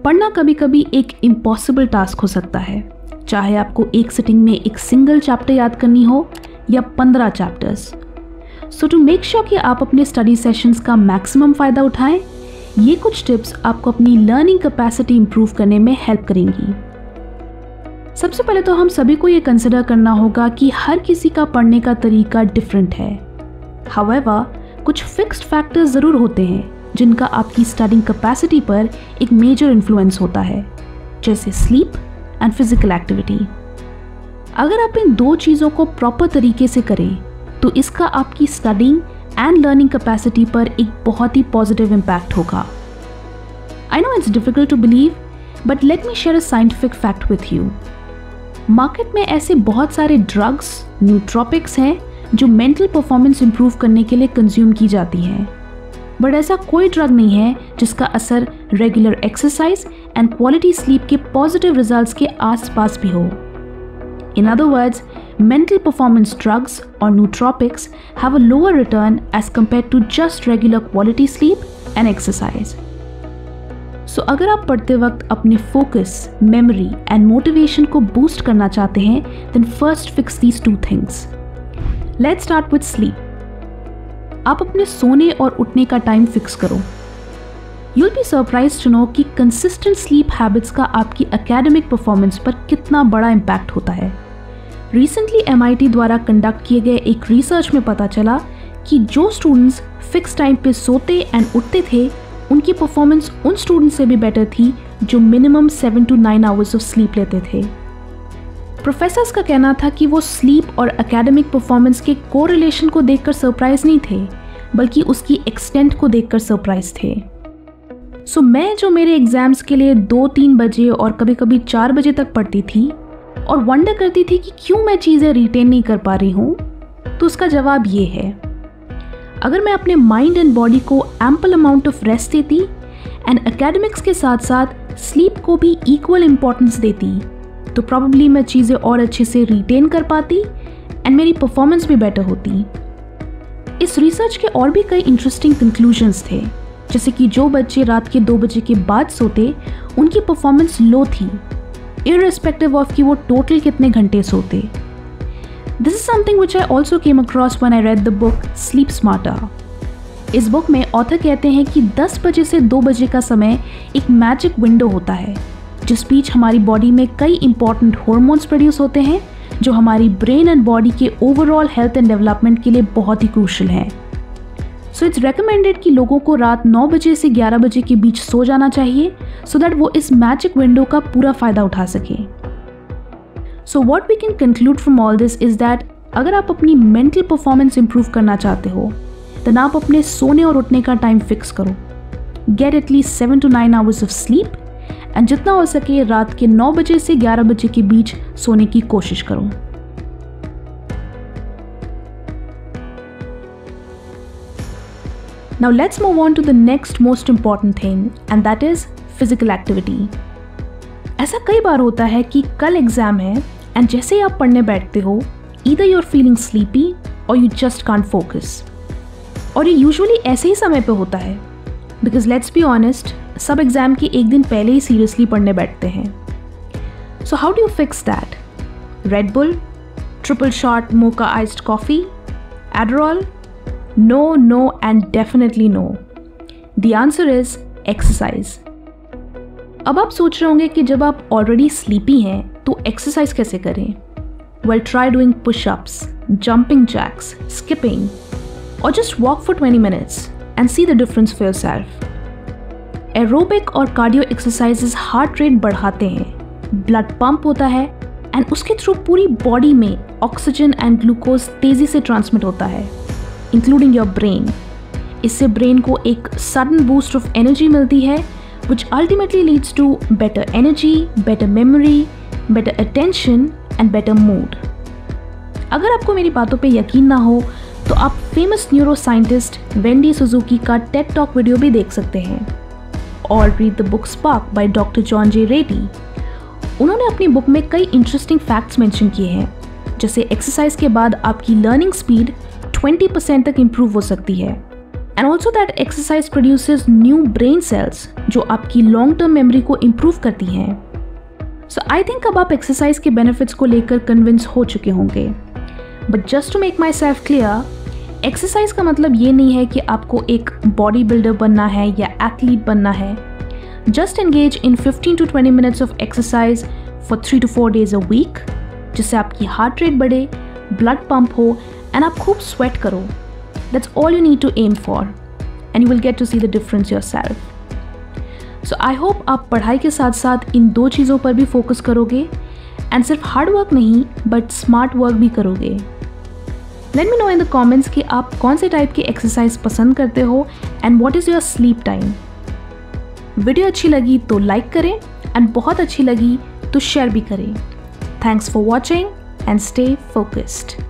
पढ़ना कभी कभी एक इम्पॉसिबल टास्क हो सकता है, चाहे आपको एक सिटिंग में एक सिंगल चैप्टर याद करनी हो या 15 chapters. So to make sure कि आप अपने स्टडी सेशंस का मैक्सिमम फ़ायदा उठाएं, ये कुछ टिप्स आपको अपनी लर्निंग कैपेसिटी इंप्रूव करने में हेल्प करेंगी। सबसे पहले तो हम सभी को ये कंसिडर करना होगा कि हर किसी का पढ़ने का तरीका डिफरेंट है। हाउएवर, कुछ फिक्स्ड फैक्टर्स ज़रूर होते हैं जिनका आपकी स्टडिंग कैपेसिटी पर एक मेजर इन्फ्लुएंस होता है, जैसे स्लीप एंड फिजिकल एक्टिविटी। अगर आप इन दो चीज़ों को प्रॉपर तरीके से करें तो इसका आपकी स्टडिंग एंड लर्निंग कैपेसिटी पर एक बहुत ही पॉजिटिव इम्पैक्ट होगा। I know it's difficult to believe, but let me share a scientific fact with you. Market में ऐसे बहुत सारे ड्रग्स, न्यूट्रोपिक्स हैं जो मेंटल परफॉर्मेंस इंप्रूव करने के लिए कंज्यूम की जाती हैं, बट ऐसा कोई ड्रग नहीं है जिसका असर regular exercise and quality sleep के पॉजिटिव रिजल्ट्स के आसपास भी हो। In other words, mental performance drugs or nootropics have a lower return as compared to just regular quality sleep and exercise. So अगर आप पढ़ते वक्त अपने फोकस, मेमोरी एंड मोटिवेशन को बूस्ट करना चाहते हैं, then first fix these two things. Let's start with sleep. आप अपने सोने और उठने का टाइम फिक्स करो। You'll be surprised to know कि consistent sleep habits का आपकी academic performance पर कितना बड़ा इम्पैक्ट होता है। रिसेंटली MIT द्वारा कंडक्ट किए गए एक रिसर्च में पता चला कि जो स्टूडेंट्स फिक्स टाइम पे सोते एंड उठते थे, उनकी परफॉर्मेंस उन स्टूडेंट्स से भी बेटर थी जो minimum 7 to 9 hours of sleep लेते थे। प्रोफेसर्स का कहना था कि वो स्लीप और एकेडमिक परफॉर्मेंस के कोरिलेशन को देखकर सरप्राइज नहीं थे, बल्कि उसकी एक्सटेंट को देखकर सरप्राइज थे। सो मैं जो मेरे एग्जाम्स के लिए 2-3 बजे और कभी कभी 4 बजे तक पढ़ती थी और वंडर करती थी कि क्यों मैं चीज़ें रिटेन नहीं कर पा रही हूँ, तो उसका जवाब ये है। अगर मैं अपने माइंड एंड बॉडी को एम्पल अमाउंट ऑफ रेस्ट देती एंड एकेडमिक्स के साथ साथ स्लीप को भी इक्वल इम्पोर्टेंस देती, तो प्रॉब्ली मैं चीज़ें और अच्छे से रिटेन कर पाती एंड मेरी परफॉर्मेंस भी बेटर होती। इस रिसर्च के और भी कई इंटरेस्टिंग कंक्लूजन्स थे, जैसे कि जो बच्चे रात के 2 बजे के बाद सोते, उनकी परफॉर्मेंस लो थी, irrespective of कि वो टोटल कितने घंटे सोते। This is something which I also came across when I read the book Sleep Smarter. इस बुक में ऑथर कहते हैं कि 10 बजे से 2 बजे का समय एक मैजिक विंडो होता है, जिस बीच हमारी बॉडी में कई इंपॉर्टेंट हॉर्मोन्स प्रोड्यूस होते हैं जो हमारी ब्रेन एंड बॉडी के ओवरऑल हेल्थ एंड डेवलपमेंट के लिए बहुत ही क्रूशियल हैं। सो इट्स रिकमेंडेड कि लोगों को रात 9 बजे से 11 बजे के बीच सो जाना चाहिए सो दैट वो इस मैजिक विंडो का पूरा फ़ायदा उठा सके। So what we can conclude from all this is that अगर आप अपनी मेंटल परफॉर्मेंस इंप्रूव करना चाहते हो, देन आप अपने सोने और उठने का टाइम फिक्स करो। Get at least 7 to 9 hours of sleep and जितना हो सके रात के 9 बजे से 11 बजे के बीच सोने की कोशिश करो। Now let's move on to the next most important thing, and that is physical activity. ऐसा कई बार होता है कि कल एग्जाम है एंड जैसे ही आप पढ़ने बैठते हो, either you're feeling sleepy or you just can't focus. और ये यूजुअली ऐसे ही समय पे होता है, because let's be honest, सब एग्जाम के एक दिन पहले ही सीरियसली पढ़ने बैठते हैं। So how do you fix that? Red Bull, triple shot mocha iced coffee, Adderall? No, no and definitely no. The answer is exercise. अब आप सोच रहे होंगे कि जब आप ऑलरेडी स्लीपी हैं तो एक्सरसाइज कैसे करें? Well, try doing push-ups, jumping jacks, skipping, or just walk for 20 minutes and see the difference for yourself. Aerobic और कार्डियो एक्सरसाइजेस हार्ट रेट बढ़ाते हैं, ब्लड पंप होता है एंड उसके थ्रू पूरी बॉडी में ऑक्सीजन एंड ग्लूकोज तेज़ी से ट्रांसमिट होता है, इंक्लूडिंग योर ब्रेन। इससे ब्रेन को एक सडन बूस्ट ऑफ एनर्जी मिलती है which ultimately leads to better energy, better memory, better attention and better mood. अगर आपको मेरी बातों पे यकीन ना हो तो आप famous neuroscientist Wendy Suzuki का टेड टॉक वीडियो भी देख सकते हैं, और read the book Spark by doctor John J Ratey. उन्होंने अपनी बुक में कई इंटरेस्टिंग फैक्ट्स मेंशन किए हैं, जैसे एक्सरसाइज के बाद आपकी लर्निंग स्पीड 20% तक इम्प्रूव हो सकती है, and also that exercise produces new brain cells जो आपकी लॉन्ग टर्म मेमोरी को इम्प्रूव करती हैं। सो आई थिंक अब आप एक्सरसाइज के बेनिफिट्स को लेकर कन्विंस हो चुके होंगे। But just to make myself clear, exercise का मतलब ये नहीं है कि आपको एक बॉडी बिल्डर बनना है या एथलीट बनना है। Just engage in 15 to 20 minutes of exercise for 3 to 4 days a week, जिससे आपकी हार्ट रेट बढ़े, ब्लड पंप हो एंड आप खूब स्वेट करो। That's all you need to aim for and you will get to see the difference yourself. So I hope आप पढ़ाई के साथ साथ इन 2 चीज़ों पर भी फोकस करोगे एंड सिर्फ हार्ड वर्क नहीं बट स्मार्ट वर्क भी करोगे। Let me know in the comments कि आप कौन से टाइप की एक्सरसाइज पसंद करते हो and what is your sleep time. Video अच्छी लगी तो लाइक करें एंड बहुत अच्छी लगी तो शेयर भी करें। Thanks for watching and stay focused.